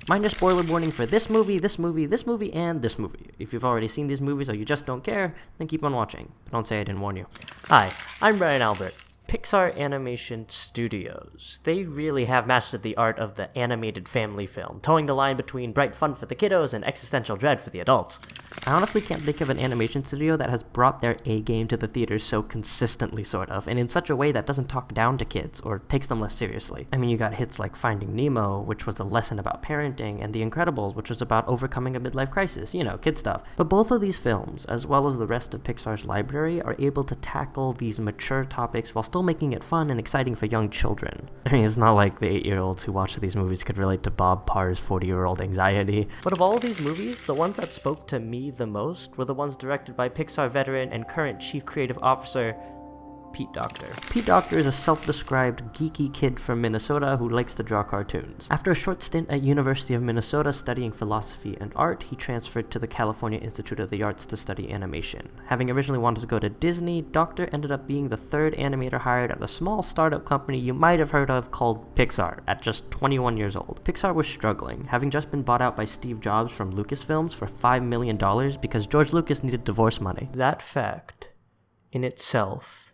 Minor spoiler warning for this movie, this movie, this movie, and this movie. If you've already seen these movies or you just don't care, then keep on watching. But don't say I didn't warn you. Hi, I'm Brian Albert. Pixar Animation Studios. They really have mastered the art of the animated family film, towing the line between bright fun for the kiddos and existential dread for the adults. I honestly can't think of an animation studio that has brought their A-game to the theaters so consistently, sort of, and in such a way that doesn't talk down to kids or takes them less seriously. I mean, you got hits like Finding Nemo, which was a lesson about parenting, and The Incredibles, which was about overcoming a midlife crisis, kid stuff. But both of these films, as well as the rest of Pixar's library, are able to tackle these mature topics while still making it fun and exciting for young children. I mean, it's not like the 8-year-olds who watch these movies could relate to Bob Parr's 40-year-old anxiety. But of all these movies, the ones that spoke to me the most were the ones directed by Pixar veteran and current Chief Creative Officer Pete Docter. Pete Docter is a self-described geeky kid from Minnesota who likes to draw cartoons. After a short stint at University of Minnesota studying philosophy and art, he transferred to the California Institute of the Arts to study animation. Having originally wanted to go to Disney, Docter ended up being the third animator hired at a small startup company you might have heard of called Pixar, at just 21 years old. Pixar was struggling, having just been bought out by Steve Jobs from Lucasfilms for $5 million because George Lucas needed divorce money. That fact, in itself,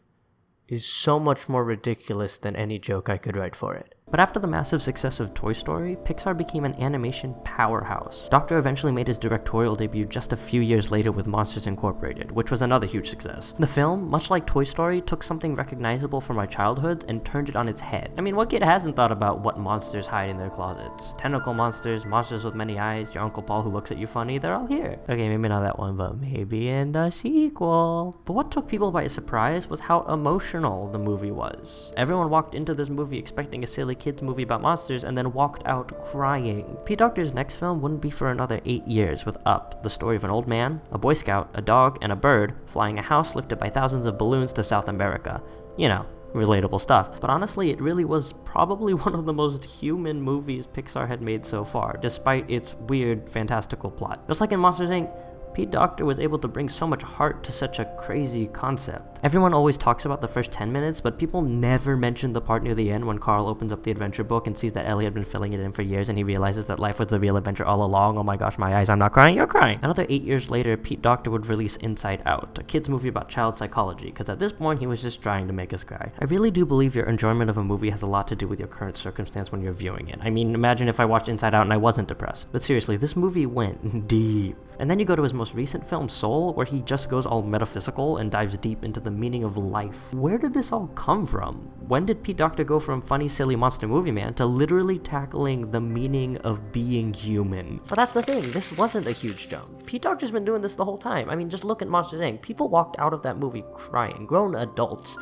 is so much more ridiculous than any joke I could write for it. But after the massive success of Toy Story, Pixar became an animation powerhouse. Docter eventually made his directorial debut just a few years later with Monsters Incorporated, which was another huge success. The film, much like Toy Story, took something recognizable from our childhoods and turned it on its head. I mean, what kid hasn't thought about what monsters hide in their closets? Tentacle monsters, monsters with many eyes, your Uncle Paul who looks at you funny, they're all here. Okay, maybe not that one, but maybe in the sequel. But what took people by surprise was how emotional the movie was. Everyone walked into this movie expecting a silly kids movie about monsters and then walked out crying. Pete Docter's next film wouldn't be for another 8 years with Up, the story of an old man, a Boy Scout, a dog, and a bird flying a house lifted by thousands of balloons to South America. Relatable stuff. But honestly, it really was probably one of the most human movies Pixar had made so far, despite its weird, fantastical plot. Just like in Monsters, Inc., Pete Docter was able to bring so much heart to such a crazy concept. Everyone always talks about the first 10 minutes, but people never mention the part near the end when Carl opens up the adventure book and sees that Ellie had been filling it in for years and he realizes that life was the real adventure all along. Oh my gosh, my eyes, I'm not crying, you're crying. Another 8 years later, Pete Docter would release Inside Out, a kid's movie about child psychology, because at this point he was just trying to make us cry. I really do believe your enjoyment of a movie has a lot to do with your current circumstance when you're viewing it. I mean, imagine if I watched Inside Out and I wasn't depressed. But seriously, this movie went deep. And then you go to his most recent film, Soul, where he just goes all metaphysical and dives deep into the meaning of life. Where did this all come from? When did Pete Docter go from funny, silly monster movie man to literally tackling the meaning of being human? But that's the thing, this wasn't a huge jump. Pete Docter's been doing this the whole time. I mean, just look at Monsters, Inc. People walked out of that movie crying, grown adults.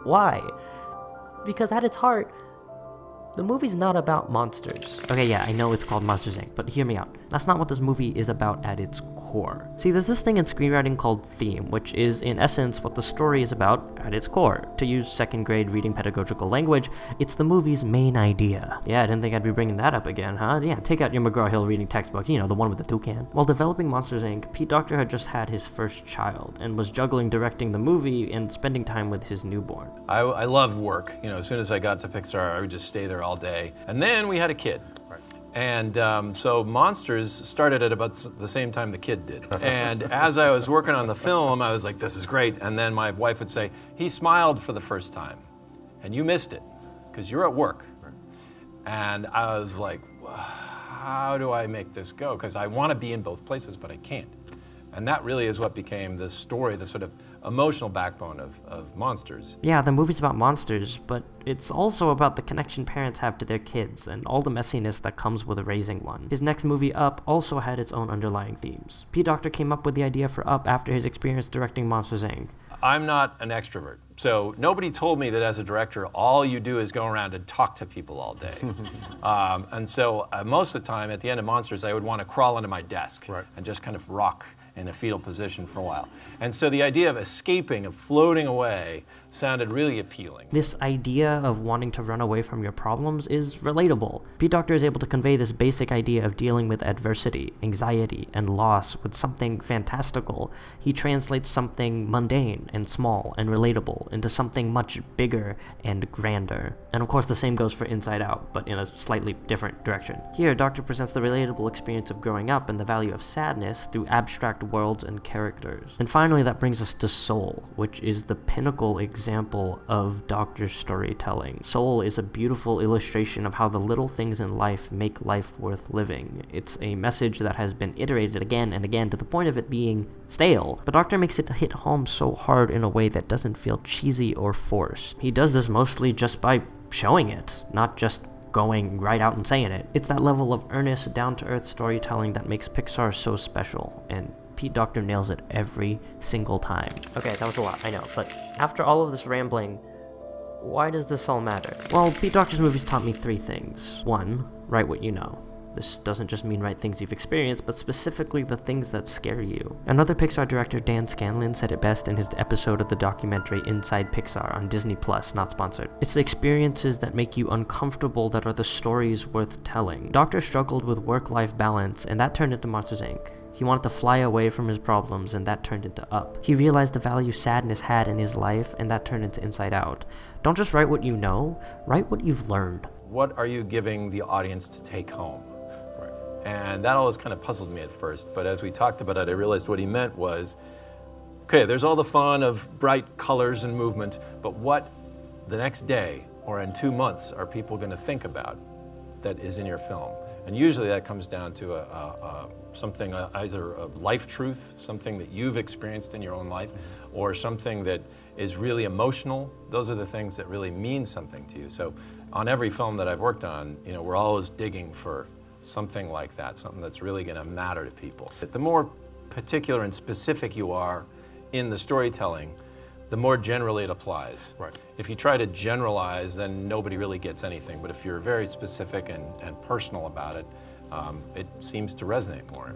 Why? Because at its heart, the movie's not about monsters. Okay, yeah, I know it's called Monsters, Inc., but hear me out. That's not what this movie is about at its core. See, there's this thing in screenwriting called theme, which is, in essence, what the story is about at its core. To use second-grade reading pedagogical language, it's the movie's main idea. Yeah, I didn't think I'd be bringing that up again, huh? Yeah, take out your McGraw-Hill reading textbooks, the one with the toucan. While developing Monsters, Inc., Pete Docter had just had his first child, and was juggling directing the movie and spending time with his newborn. I love work. As soon as I got to Pixar, I would just stay there all day. And then we had a kid. Right. And so Monsters started at about the same time the kid did. And as I was working on the film, I was like, this is great. And then my wife would say, he smiled for the first time. And you missed it, because you're at work. Right. And I was like, how do I make this go? Because I want to be in both places, but I can't. And that really is what became the story, the sort of emotional backbone of Monsters. Yeah, the movie's about monsters, but it's also about the connection parents have to their kids and all the messiness that comes with raising one. His next movie, Up, also had its own underlying themes. Pete Docter came up with the idea for Up after his experience directing Monsters, Inc. I'm not an extrovert, so nobody told me that as a director, all you do is go around and talk to people all day. And so most of the time, at the end of Monsters, I would want to crawl into my desk and just kind of rock in a fetal position for a while. And so the idea of escaping, of floating away, sounded really appealing. This idea of wanting to run away from your problems is relatable. Pete Docter is able to convey this basic idea of dealing with adversity, anxiety, and loss with something fantastical. He translates something mundane and small and relatable into something much bigger and grander. And of course the same goes for Inside Out, but in a slightly different direction. Here, Docter presents the relatable experience of growing up and the value of sadness through abstract worlds and characters. And finally, that brings us to Soul, which is the pinnacle example of Docter's storytelling. Soul is a beautiful illustration of how the little things in life make life worth living. It's a message that has been iterated again and again to the point of it being stale, but Docter makes it hit home so hard in a way that doesn't feel cheesy or forced. He does this mostly just by showing it, not just going right out and saying it. It's that level of earnest, down-to-earth storytelling that makes Pixar so special, and Pete Docter nails it every single time. Okay, that was a lot, I know, but after all of this rambling, why does this all matter? Well, Pete Docter's movies taught me 3 things. 1, write what you know. This doesn't just mean write things you've experienced, but specifically the things that scare you. Another Pixar director, Dan Scanlon, said it best in his episode of the documentary Inside Pixar on Disney Plus, not sponsored. It's the experiences that make you uncomfortable that are the stories worth telling. Docter struggled with work-life balance, and that turned into Monsters, Inc. He wanted to fly away from his problems, and that turned into Up. He realized the value sadness had in his life, and that turned into Inside Out. Don't just write what you know, write what you've learned. What are you giving the audience to take home? And that always kind of puzzled me at first, but as we talked about it, I realized what he meant was, okay, there's all the fun of bright colors and movement, but what the next day or in 2 months are people going to think about that is in your film? And usually that comes down to something, either a life truth, something that you've experienced in your own life, or something that is really emotional. Those are the things that really mean something to you. So on every film that I've worked on, you know, we're always digging for something like that, something that's really going to matter to people. The more particular and specific you are in the storytelling, the more generally it applies. Right. If you try to generalize, then nobody really gets anything. But if you're very specific and personal about it, it seems to resonate more.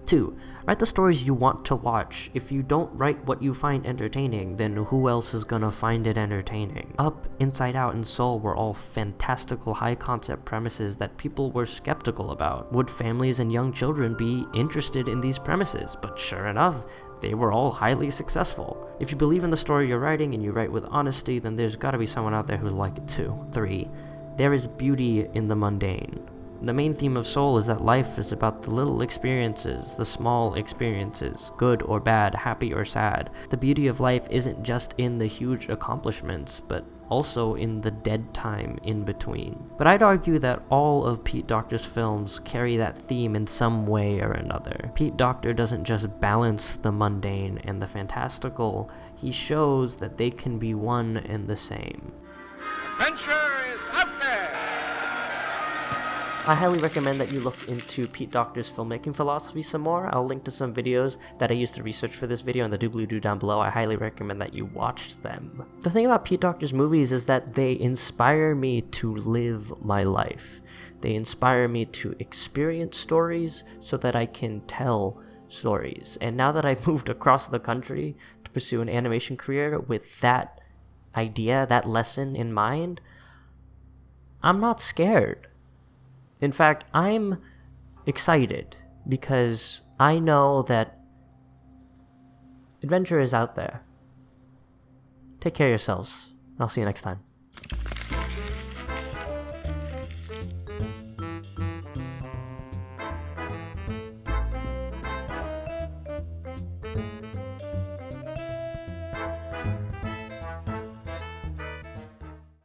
2. Write the stories you want to watch. If you don't write what you find entertaining, then who else is gonna find it entertaining? Up, Inside Out, and Soul were all fantastical high-concept premises that people were skeptical about. Would families and young children be interested in these premises? But sure enough, they were all highly successful. If you believe in the story you're writing and you write with honesty, then there's gotta be someone out there who'd like it too. 3. There is beauty in the mundane. The main theme of Soul is that life is about the little experiences, the small experiences, good or bad, happy or sad. The beauty of life isn't just in the huge accomplishments, but also in the dead time in between. But I'd argue that all of Pete Docter's films carry that theme in some way or another. Pete Docter doesn't just balance the mundane and the fantastical, he shows that they can be one and the same. Adventure is out there! I highly recommend that you look into Pete Docter's filmmaking philosophy some more. I'll link to some videos that I used to research for this video in the doobly-doo down below. I highly recommend that you watch them. The thing about Pete Docter's movies is that they inspire me to live my life. They inspire me to experience stories so that I can tell stories. And now that I've moved across the country to pursue an animation career with that idea, that lesson in mind, I'm not scared. In fact, I'm excited because I know that adventure is out there. Take care of yourselves. I'll see you next time.